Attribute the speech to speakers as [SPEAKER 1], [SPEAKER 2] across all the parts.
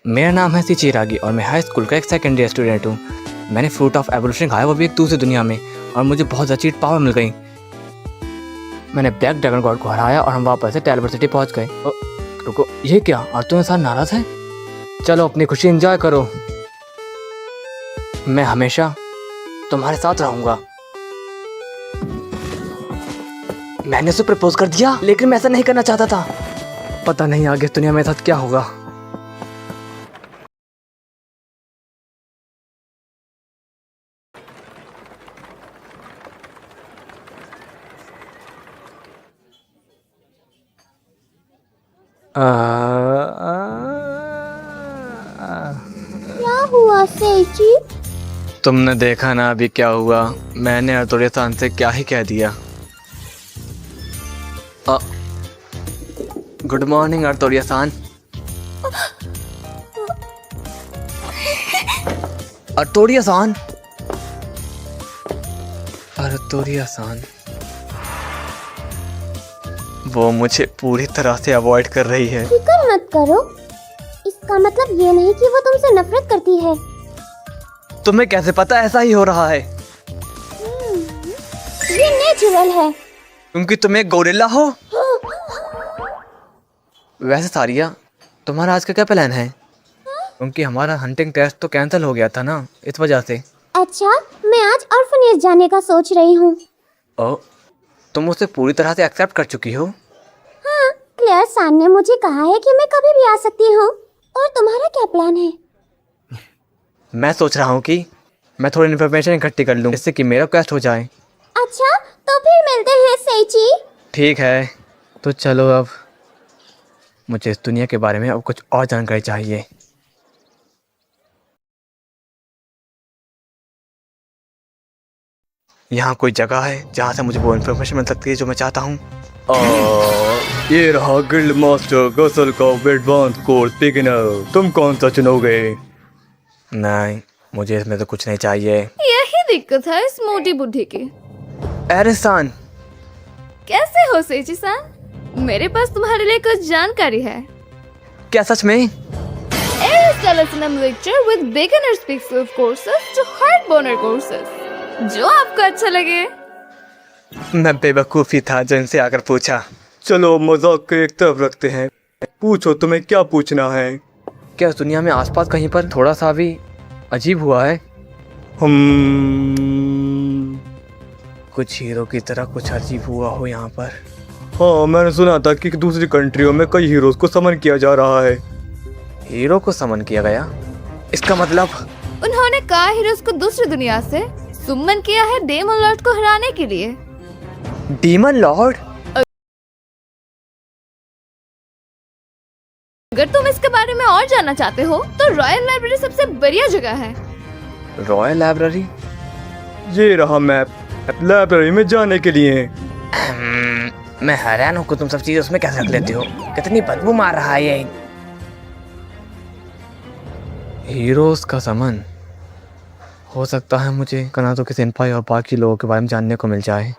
[SPEAKER 1] मेरा नाम है चिरागी और मैं हाई स्कूल का एक सेकेंड ईयर स्टूडेंट हूँ। मैंने फ्रूट ऑफ एवोल्यूशन खाया, वो भी एक दूसरी दुनिया में, और मुझे बहुत ज़्यादा चीट पावर मिल गई। मैंने ब्लैक ड्रैगन गॉड को हराया और हम वापस से टेलवर सिटी पहुँच गए। रुको, ये क्या? और तुम्हें साथ नाराज़ है? चलो अपनी खुशी एंजॉय करो। मैं हमेशा तुम्हारे साथ रहूँगा। मैंने उसे प्रपोज कर दिया, लेकिन मैं ऐसा नहीं करना चाहता था। पता नहीं आगे इस दुनिया में साथ क्या होगा।
[SPEAKER 2] क्या हुआ सेची?
[SPEAKER 1] तुमने देखा ना अभी क्या हुआ। मैंने अतोड़े-सान से क्या ही कह दिया। Good morning अतोड़े-सान। अतोड़े-सान, अतोड़े-सान, वो मुझे पूरी तरह से अवॉइड कर रही है।
[SPEAKER 2] फिक्र मत करो, इसका मतलब ये नहीं कि वो तुमसे नफरत करती है।
[SPEAKER 1] तुम्हें कैसे पता ऐसा ही हो रहा है?
[SPEAKER 2] ये नेचुरल है।
[SPEAKER 1] क्योंकि तुम एक गोरिल्ला हो। वैसे सारिया, तुम्हारा आज का क्या प्लान है? क्योंकि हमारा हंटिंग टेस्ट तो कैंसिल हो गया था ना, इस वजह से।
[SPEAKER 2] अच्छा, मैं आज ऑर्फनेज जाने का सोच रही हूँ।
[SPEAKER 1] ओ, तुम उसे पूरी तरह से एक्सेप्ट कर चुकी हो?
[SPEAKER 2] हाँ, क्लेयर सान ने मुझे कहा है कि मैं कभी भी आ सकती हूँ। और तुम्हारा क्या प्लान है?
[SPEAKER 1] मैं सोच रहा हूँ कि मैं थोड़ी इन्फॉर्मेशन इकट्ठी कर लूँ, जिससे कि मेरा क्वेस्ट हो जाए।
[SPEAKER 2] अच्छा, तो फिर मिलते हैं सेची।
[SPEAKER 1] ठीक है, तो चलो अब मुझे इस दुनिया के बारे में अब कुछ और जानकारी चाहिए। यहाँ कोई जगह है जहाँ से मुझे वो इन्फॉर्मेशन मिल सकती है जो मैं चाहता हूँ? ये रहा गिल्ड मास्टर गसल का एडवांस कोर्स बिगिनर। तुम कौन सा चुनोगे? नहीं, मुझे इसमें तो कुछ नहीं चाहिए।
[SPEAKER 3] यही दिक्कत है इस मोटी बुद्धि की।
[SPEAKER 1] एरिसान,
[SPEAKER 3] कैसे हो सेची सान? मेरे पास तुम्हारे लिए कुछ जानकारी है।
[SPEAKER 1] क्या सच में?
[SPEAKER 3] Aristotle lecture with beginner speaks courses to hard burner courses, जो आपको अच्छा लगे।
[SPEAKER 1] मैं बेवकूफ़ी था जो इनसे आकर पूछा। चलो मजाक को एक तरफ रखते हैं, पूछो तुम्हें क्या पूछना है। क्या इस दुनिया में आसपास कहीं पर थोड़ा सा भी अजीब हुआ है? कुछ हीरो की तरह कुछ अजीब हुआ हो यहाँ पर। हाँ, मैंने सुना था कि दूसरी कंट्रियों में कई हीरोज को समन किया जा रहा है। हीरो को समन किया गया? इसका मतलब?
[SPEAKER 3] उन्होंने कहा हीरोज को दूसरी दुनिया से सुमन किया है डेमन लॉर्ड को हराने के लिए।
[SPEAKER 1] Demon Lord?
[SPEAKER 3] अगर तुम इसके बारे में और जानना चाहते हो तो रॉयल लाइब्रेरी सबसे बढ़िया जगह है।
[SPEAKER 1] Royal library? ये रहा मैप लाइब्रेरी में जाने के लिए। मैं हैरान हूँ कि तुम सब चीजें उसमें कैसे रख लेते हो। कितनी बदबू मार रहा है ये। हीरोज का समन? हो सकता है मुझे कनातो के सेनपाई और बाकी लोगों के बारे में जानने को मिल जाए।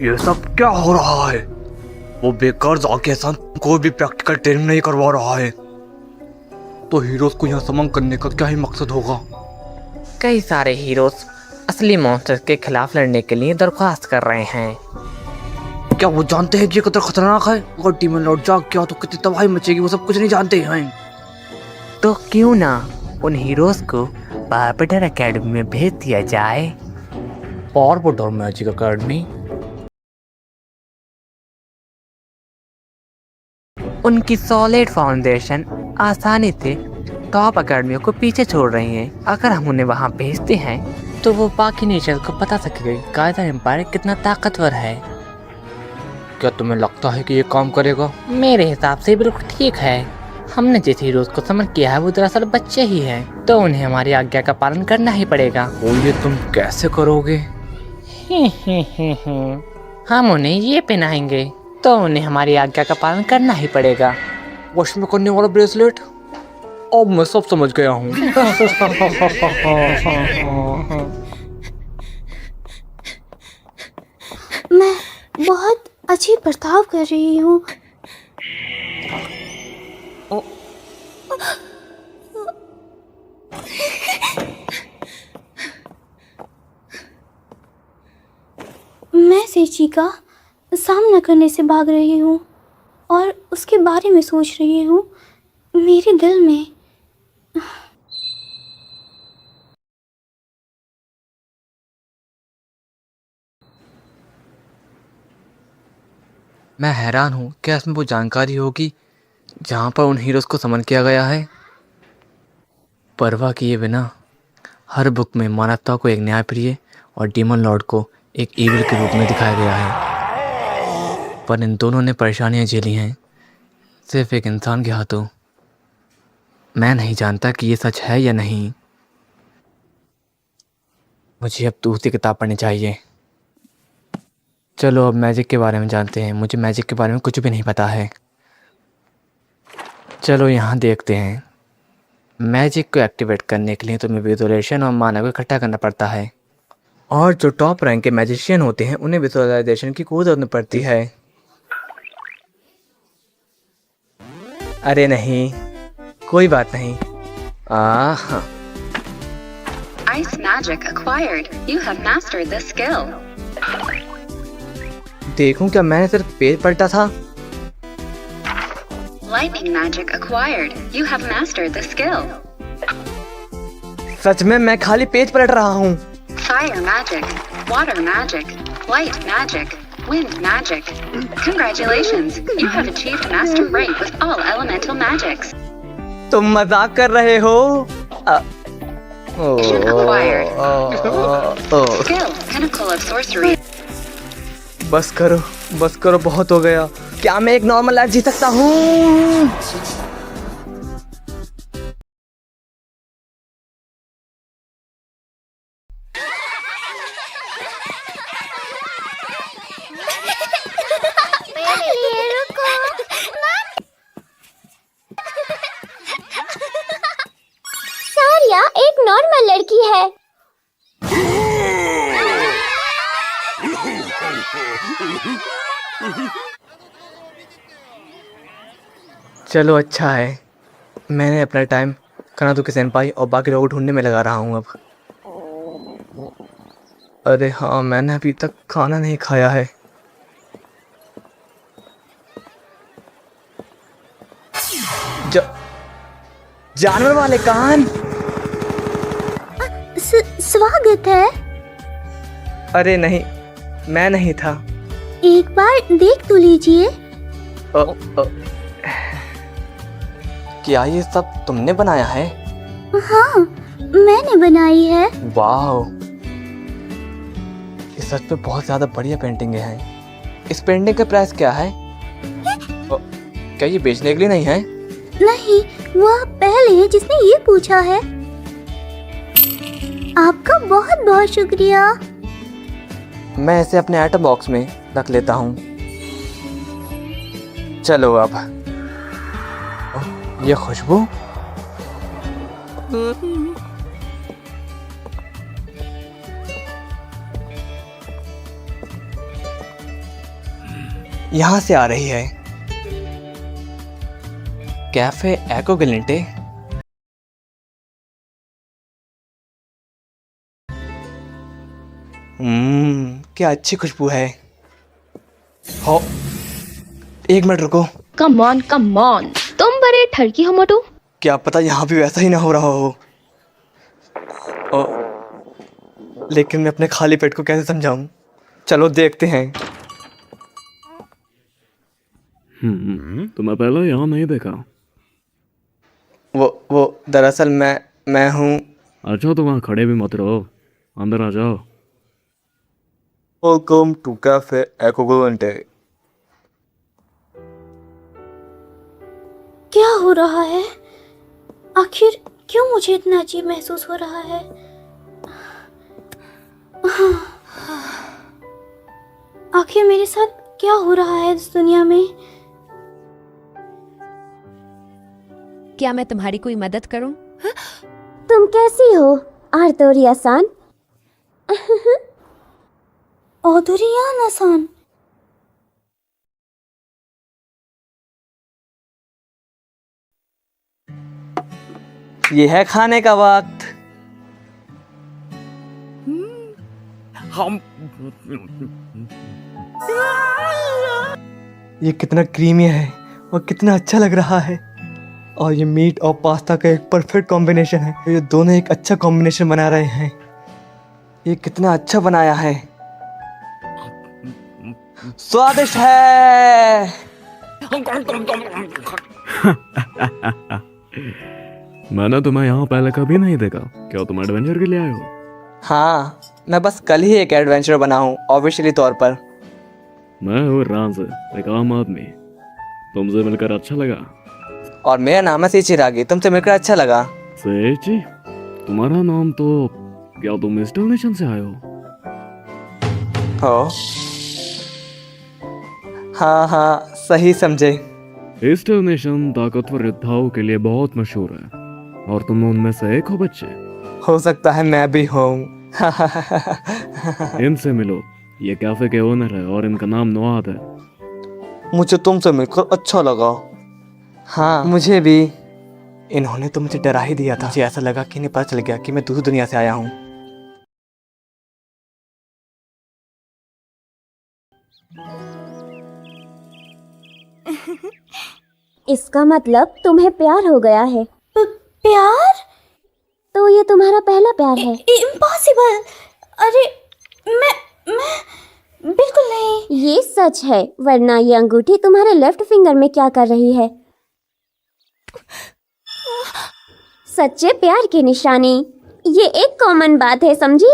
[SPEAKER 1] ये सब क्या हो रहा है? वो बेकार जाके कोई भी प्रैक्टिकल ट्रेनिंग नहीं करवा रहा है, तो हीरोज को यहाँ समन करने का क्या ही मकसद होगा? कई सारे हीरोज असली मॉन्स्टर्स के खिलाफ लड़ने के लिए दरख्वास्त कर रहे हैं। क्या वो जानते हैं कि ये कितना खतरनाक है? अगर डीमन लॉर्ड जाग गया तो कितनी तबाही मचेगी, वो सब कुछ नहीं जानते हैं। तो क्यों ना उन हीरोज को बारबेटर एकेडमी में भेज दिया जाए। बारबेटर मैजिक एकेडमी? उनकी सॉलिड फाउंडेशन आसानी से टॉप अकेडमियों को पीछे छोड़ रही है। अगर हम उन्हें वहां भेजते हैं तो वो बाकी नेशन को बता सकेंगे गाइजर एम्पायर कितना ताकतवर है। क्या तुम्हें लगता है कि ये काम करेगा? मेरे हिसाब से बिल्कुल ठीक है। हमने जिस हीरोज को समन किया है वो दरअसल बच्चे ही हैं, तो उन्हें हमारी आज्ञा का पालन करना ही पड़ेगा। वो ये तुम कैसे करोगे? हम उन्हें ये पहनाएंगे, तो उन्हें हमारी आज्ञा का पालन करना ही पड़ेगा। वश में करने वाला ब्रेसलेट? अब मैं सब समझ गया हूँ।
[SPEAKER 2] मैं बहुत अजीब बर्ताव कर रही हूँ। मैं सेची का सामना करने से भाग रही हूँ और उसके बारे में सोच रही हूँ। मेरे दिल में
[SPEAKER 1] मैं हैरान हूँ, क्या इसमें वो जानकारी होगी जहाँ पर उन हीरोज़ को समन किया गया है? परवाह किए बिना हर बुक में मानवता को एक न्यायप्रिय और डीमन लॉर्ड को एक ईविल के रूप में दिखाया गया है, पर इन दोनों ने परेशानियाँ झेली हैं सिर्फ एक इंसान के हाथों। मैं नहीं जानता कि ये सच है या नहीं। मुझे अब दूसरी किताब पढ़नी चाहिए। चलो अब मैजिक के बारे में जानते हैं। मुझे मैजिक के बारे में कुछ भी नहीं पता है। चलो यहाँ देखते हैं। मैजिक को एक्टिवेट करने के लिए तुम्हें विजुअलाइजेशन और माना को इकट्ठा करना पड़ता है, और जो टॉप रैंक के मैजिशियन होते हैं उन्हें विजुअलाइजेशन की कोई ज़रूरत नहीं पड़ती है। अरे नहीं, कोई बात नहीं। हाँ,
[SPEAKER 4] Ice magic acquired. You have mastered this skill.
[SPEAKER 1] देखूं क्या मैंने सिर्फ पेज पलटा था?
[SPEAKER 4] Lightning magic acquired. You have mastered this skill.
[SPEAKER 1] सच में मैं खाली पेज पलट रहा हूँ।
[SPEAKER 4] Fire magic, water magic, light magic, wind magic. Congratulations, you have achieved master rank with all elemental magics.
[SPEAKER 1] तुम मजाक कर रहे हो?
[SPEAKER 4] Vision acquired. Skill, pinnacle of sorcery.
[SPEAKER 1] बस करो, बहुत हो गया। क्या मैं एक नॉर्मल लाइफ जी सकता हूँ?
[SPEAKER 2] सारिया एक नॉर्मल लड़की है।
[SPEAKER 1] चलो अच्छा है, मैंने अपना टाइम कनातुकी सेनपाई और बाकी लोगों को ढूंढने में लगा रहा हूँ अब। अरे हाँ, मैंने अभी तक खाना नहीं खाया है। जानवर वाले कान।
[SPEAKER 2] स्वागत है।
[SPEAKER 1] अरे नहीं, मैं नहीं था।
[SPEAKER 2] एक बार देख तो लीजिए।
[SPEAKER 1] क्या ये सब तुमने बनाया है?
[SPEAKER 2] हाँ, मैंने बनाई है।
[SPEAKER 1] वाह, ये सच में बहुत ज्यादा बढ़िया पेंटिंग है। इस पेंटिंग का प्राइस क्या है? क्या ये बेचने के लिए नहीं है?
[SPEAKER 2] नहीं, वह पहले है जिसने ये पूछा है। आपका बहुत बहुत शुक्रिया।
[SPEAKER 1] मैं इसे अपने आइटम बॉक्स में रख लेता हूँ। चलो अब, ये खुशबू। यहाँ से आ रही है। कैफे एको गलिंटे। क्या अच्छी खुशबू है। हो, एक मिनट रुको।
[SPEAKER 3] कम ऑन, तुम बड़े ठरकी हो मोटू।
[SPEAKER 1] क्या पता यहाँ भी वैसा ही ना हो रहा हो। लेकिन मैं अपने खाली पेट को कैसे समझाऊं? चलो देखते हैं।
[SPEAKER 5] तुम्हें पहले यहाँ नहीं देखा।
[SPEAKER 1] वो दरअसल मैं हूँ।
[SPEAKER 5] अच्छा तो वहाँ खड़े भी मत रहो, अंदर आ जाओ।
[SPEAKER 1] वेलकम टू कैफे एको गलिंटे।
[SPEAKER 2] क्या हो रहा है? आखिर क्यों मुझे इतना अजीब महसूस हो रहा है? आखिर मेरे साथ क्या हो रहा है इस दुनिया में?
[SPEAKER 6] क्या मैं तुम्हारी कोई मदद करूं?
[SPEAKER 2] तुम कैसी हो आर्तोरिया-सान? ओदोरियाना-सान।
[SPEAKER 1] ये है खाने का वक्त। ये कितना क्रीमी है और कितना अच्छा लग रहा है। और ये मीट और पास्ता का एक परफेक्ट कॉम्बिनेशन है। ये दोनों एक अच्छा कॉम्बिनेशन बना रहे हैं। ये कितना अच्छा बनाया है, स्वादिष्ट है।
[SPEAKER 5] मैंने तुम्हें यहाँ पहले कभी नहीं देखा। क्या तुम एडवेंचर के लिए आए हो?
[SPEAKER 1] हाँ, मैं बस कल ही एक एडवेंचर बना हूँ ऑफिशियली तौर पर।
[SPEAKER 5] मैं हूँ राज, एक आम आदमी। तुमसे मिलकर अच्छा लगा।
[SPEAKER 1] और मेरा नाम है सीचिरागी, तुमसे मिलकर अच्छा लगा।
[SPEAKER 5] सेची, तुम्हारा नाम तो, क्या तुम इस नेशन से आए हो?
[SPEAKER 1] हाँ हाँ, सही समझे।
[SPEAKER 5] ईस्टर नेशन ताकतवर योद्धाओं के लिए बहुत मशहूर है, और तुम उनमें से एक हो बच्चे।
[SPEAKER 1] हो सकता है मैं भी हूँ।
[SPEAKER 5] इनसे मिलो, ये कैफे के ओनर है और इनका नाम नवाद है।
[SPEAKER 1] मुझे तुमसे मिलकर अच्छा लगा। हाँ, मुझे भी। इन्होंने तो मुझे डरा ही दिया था। मुझे ऐसा लगा कि इन्हें पता चल गया कि मैं दूसरी दुनिया से आया हूँ।
[SPEAKER 7] इसका मतलब तुम्हें प्यार हो गया है।
[SPEAKER 2] प्यार?
[SPEAKER 7] तो ये तुम्हारा पहला प्यार है?
[SPEAKER 2] इम्पॉसिबल। अरे मैं बिल्कुल नहीं।
[SPEAKER 7] ये सच है, वरना ये अंगूठी तुम्हारे लेफ्ट फिंगर में क्या कर रही है? सच्चे प्यार की निशानी, ये एक कॉमन बात है, समझी?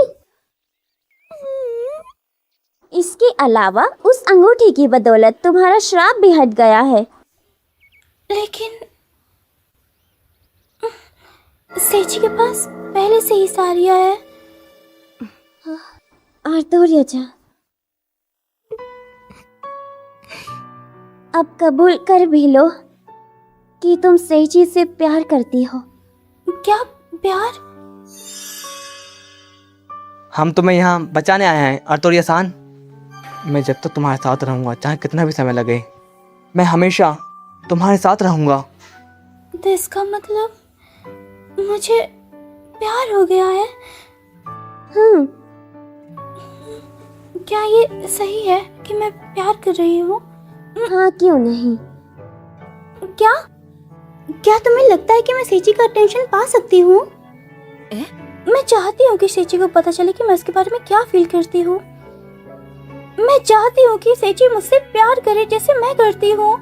[SPEAKER 7] इसके अलावा उस अंगूठी की बदौलत तुम्हारा श्राप भी हट गया है।
[SPEAKER 2] लेकिन सेची के पास पहले से ही सारिया है।
[SPEAKER 7] आर्तोरिया, अब कबूल कर भी लो कि तुम सेची से प्यार करती हो।
[SPEAKER 2] क्या प्यार?
[SPEAKER 1] हम तुम्हें यहाँ बचाने आए हैं आर्तोरिया-सान। मैं जब तक तुम्हारे साथ रहूँगा, चाहे कितना भी समय लगे, मैं हमेशा तुम्हारे साथ रहूँगा।
[SPEAKER 2] तो इसका मतलब मुझे प्यार हो गया है? क्या ये सही है कि मैं प्यार कर रही हूँ?
[SPEAKER 7] हाँ, क्यों नहीं?
[SPEAKER 2] क्या क्या तुम्हें लगता है कि मैं सेची का अटेंशन पा सकती हूँ? मैं चाहती हूँ कि सेची को पता चले कि मैं उसके बारे में क्या फील करती हूँ। मैं चाहती हूँ कि सेची मुझसे प्यार करे जैसे मैं करती हूँ।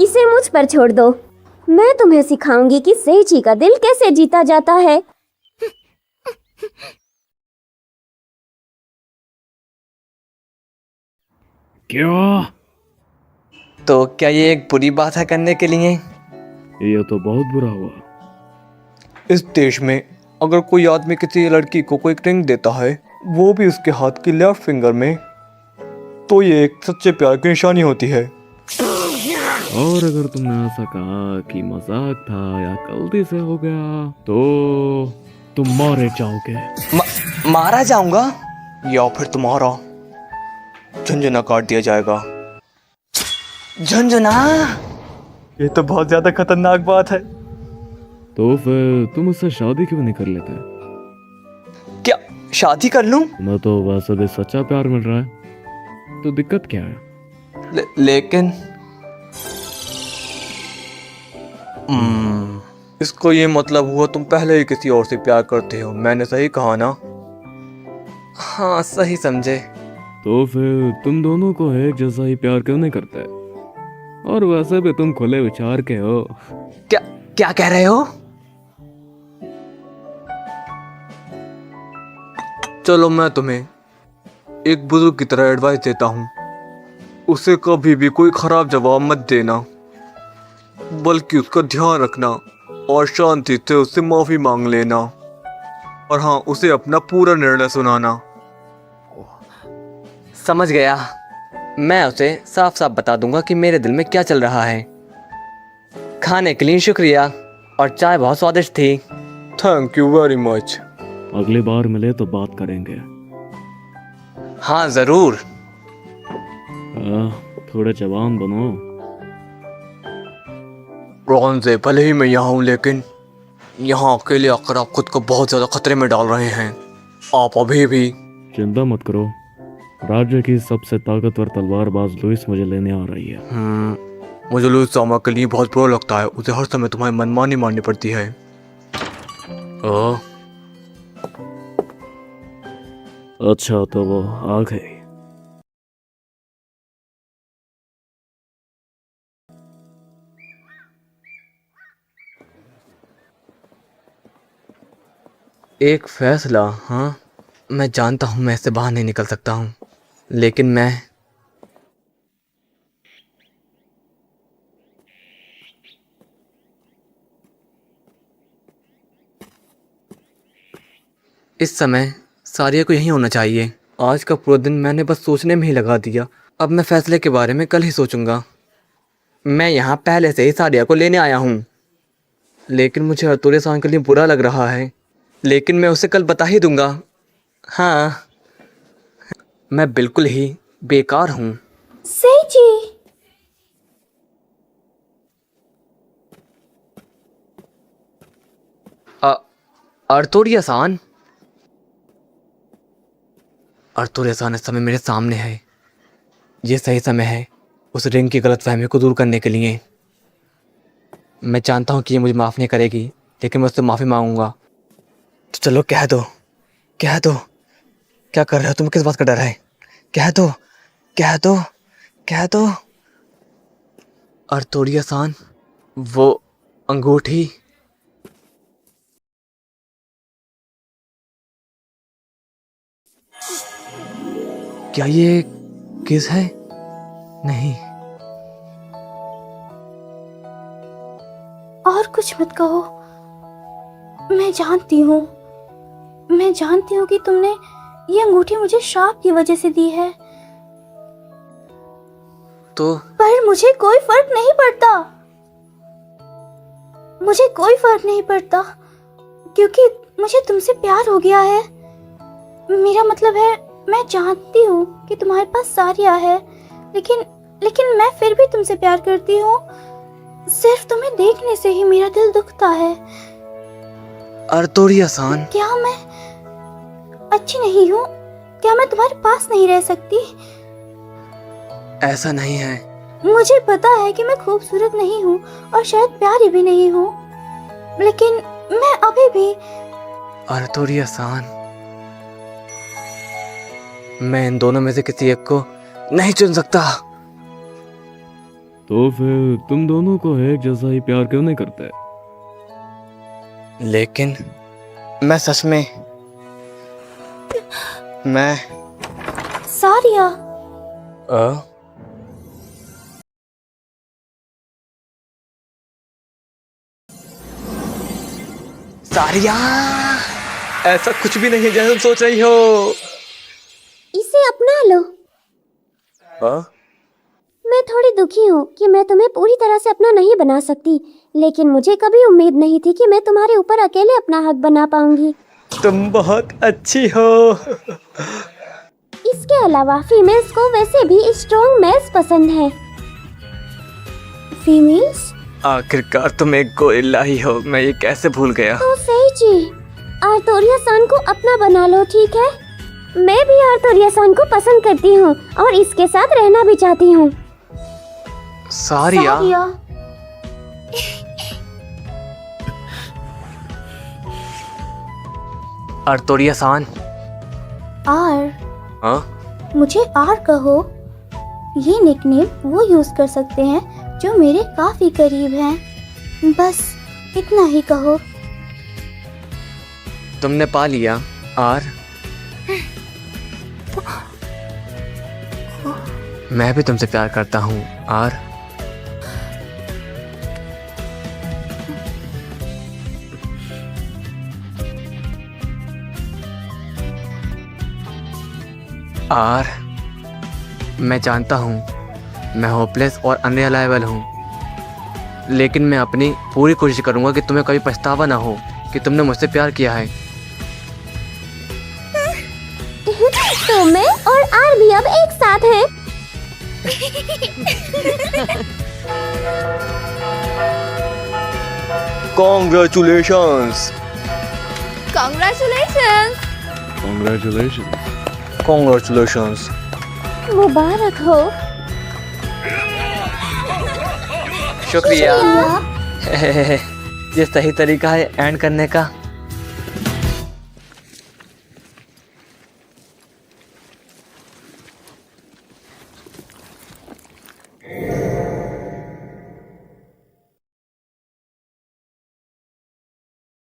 [SPEAKER 7] इसे मुझ पर छोड़ दो। मैं तुम्हें सिखाऊंगी कि सेची का दिल कैसे जीता जाता है।
[SPEAKER 5] क्या?
[SPEAKER 1] तो क्या ये एक बुरी बात है करने के लिए?
[SPEAKER 5] ये तो बहुत बुरा हुआ।
[SPEAKER 1] इस देश में अगर कोई आदमी किसी लड़की को कोई रिंग देता है, वो भी उसके हाथ की लेफ्ट फिंगर में, तो ये एक सच्चे प्यार की निशानी होती है।
[SPEAKER 5] और अगर तुमने ऐसा कहा कि मजाक था या गलती से हो गया, तो तुम मारे जाओगे।
[SPEAKER 1] मारा जाऊंगा या फिर तुम्हारा झुंझुना काट दिया जाएगा। झुंझुना? ये तो बहुत ज्यादा खतरनाक बात है।
[SPEAKER 5] तो फिर तुम उससे शादी क्यों नहीं कर लेते?
[SPEAKER 1] क्या शादी कर लूं?
[SPEAKER 5] तुम्हें तो वैसे भी सच्चा प्यार मिल रहा है, तो दिक्कत क्या है?
[SPEAKER 1] लेकिन इसको ये मतलब हुआ तुम पहले ही किसी और से प्यार करते हो। मैंने सही कहा ना? हाँ, सही समझे।
[SPEAKER 5] तो फिर तुम दोनों को एक जैसा ही प्यार क्यों नहीं करते? और वैसे भी तुम खुले विचार के हो।
[SPEAKER 1] क्या क्या कह रहे हो? चलो, मैं तुम्हें एक बुजुर्ग की तरह एडवाइस देता हूँ। उसे कभी भी कोई खराब जवाब मत देना, बल्कि उसका ध्यान रखना और शांति से उससे माफी मांग लेना। और हाँ, उसे अपना पूरा निर्णय सुनाना। समझ गया। मैं उसे साफ साफ बता दूंगा कि मेरे दिल में क्या चल रहा है। खाने के लिए शुक्रिया, और चाय बहुत स्वादिष्ट थी। Thank you very much.
[SPEAKER 5] अगली बार मिले तो बात करेंगे।
[SPEAKER 1] हाँ, जरूर।
[SPEAKER 5] थोड़े जवान बनो।
[SPEAKER 1] रोहन से भले ही मैं यहाँ हूँ, लेकिन यहाँ अकेले आकर आप खुद को बहुत ज़्यादा खतरे में डाल रहे हैं। आप अभी भी
[SPEAKER 5] चिंता मत करो, राज्य की सबसे ताकतवर तलवारबाज लुइस मुझे लेने आ रही है।
[SPEAKER 1] मुझे लुइस सामा के लिए बहुत बुरा लगता है। उसे हर समय तुम्हारी मनमानी माननी पड़ती है।
[SPEAKER 5] अच्छा तो वो आ गई।
[SPEAKER 1] एक फैसला, हाँ, मैं जानता हूँ मैं इससे बाहर नहीं निकल सकता हूँ, लेकिन मैं इस समय सारिया को यहीं होना चाहिए। आज का पूरा दिन मैंने बस सोचने में ही लगा दिया। अब मैं फैसले के बारे में कल ही सोचूंगा। मैं यहाँ पहले से ही सारिया को लेने आया हूँ, लेकिन मुझे अर्तुरिया सान के लिए बुरा लग रहा है, लेकिन मैं उसे कल बता ही दूंगा। हाँ, मैं बिल्कुल ही बेकार हूँ।
[SPEAKER 2] सेजी,
[SPEAKER 1] अर्तुरिया सान इस समय मेरे सामने है। ये सही समय है उस रिंग की गलतफहमी को दूर करने के लिए। मैं जानता हूँ कि ये मुझे माफ़ नहीं करेगी, लेकिन मैं उससे माफ़ी मांगूंगा। तो चलो कह दो, कह दो। क्या कर रहे हो तुम? किस बात का डर है? कह दो, कह दो, कह दो। अर्तुरिया सान, वो अंगूठी। क्या ये किस है? नहीं।
[SPEAKER 2] और कुछ मत कहो। मैं जानती हूँ कि तुमने ये अंगूठी मुझे श्राप की वजह से दी है,
[SPEAKER 1] तो
[SPEAKER 2] पर मुझे कोई फर्क नहीं पड़ता। मुझे कोई फर्क नहीं पड़ता, क्योंकि मुझे तुमसे प्यार हो गया है। मेरा मतलब है, मैं जानती हूँ कि तुम्हारे पास सारिया है, लेकिन मैं फिर भी तुमसे प्यार करती हूँ। सिर्फ तुम्हें देखने से ही मेरा दिल दुखता है।
[SPEAKER 1] अर्तुरिया सान,
[SPEAKER 2] क्या मैं अच्छी नहीं हूँ? क्या मैं तुम्हारे पास नहीं रह सकती?
[SPEAKER 1] ऐसा नहीं है।
[SPEAKER 2] मुझे पता है कि मैं खूबसूरत नहीं हूँ और शायद प्यारी भी नहीं हूँ, लेकिन मैं अभी भी
[SPEAKER 1] अर्तुरिया सान, मैं इन दोनों में से किसी एक को नहीं चुन सकता।
[SPEAKER 5] तो फिर तुम दोनों को एक जैसा ही प्यार क्यों नहीं करते?
[SPEAKER 1] लेकिन मैं सच में
[SPEAKER 2] सारिया।
[SPEAKER 1] सारिया, ऐसा कुछ भी नहीं है जैसा तुम सोच रही हो।
[SPEAKER 7] इसे अपना लो। मैं थोड़ी दुखी हूँ कि मैं तुम्हें पूरी तरह से अपना नहीं बना सकती, लेकिन मुझे कभी उम्मीद नहीं थी कि मैं तुम्हारे ऊपर अकेले अपना हक बना पाऊंगी।
[SPEAKER 1] तुम बहुत अच्छी हो।
[SPEAKER 7] इसके अलावा फीमेल्स को वैसे भी स्ट्रॉन्ग मेल्स पसंद है।
[SPEAKER 2] फीमेल्स?
[SPEAKER 1] आखिरकार तुम एक गोरिल्ला ही हो, मैं ये कैसे भूल गया।
[SPEAKER 7] तो सेजी, अर्तुरिया सान को अपना बना लो, ठीक है? मैं भी अर्तुरिया सान को पसंद करती हूँ और इसके साथ रहना भी चाहती हूँ।
[SPEAKER 1] सारिया, अर्तुरिया सान।
[SPEAKER 2] आर,
[SPEAKER 1] हाँ?
[SPEAKER 2] मुझे आर कहो। ये निकनेम वो यूज कर सकते हैं जो मेरे काफी करीब हैं। बस इतना ही कहो।
[SPEAKER 1] तुमने पा लिया आर। मैं भी तुमसे प्यार करता हूँ आर। आर, मैं जानता हूँ मैं होपलेस और अनरिलायबल हूँ, लेकिन मैं अपनी पूरी कोशिश करूँगा कि तुम्हें कभी पछतावा ना हो कि तुमने मुझसे प्यार किया है।
[SPEAKER 7] तो मैं और आर भी अब एक साथ हैं।
[SPEAKER 1] कॉन्ग्रेचुलेशंस।
[SPEAKER 3] Congratulations!
[SPEAKER 5] कॉन्ग्रेचुलेशन।
[SPEAKER 1] कॉन्ग्रेचुलेशंस।
[SPEAKER 7] मुबारक हो।
[SPEAKER 1] शुक्रिया। ये सही तरीका है एंड करने का।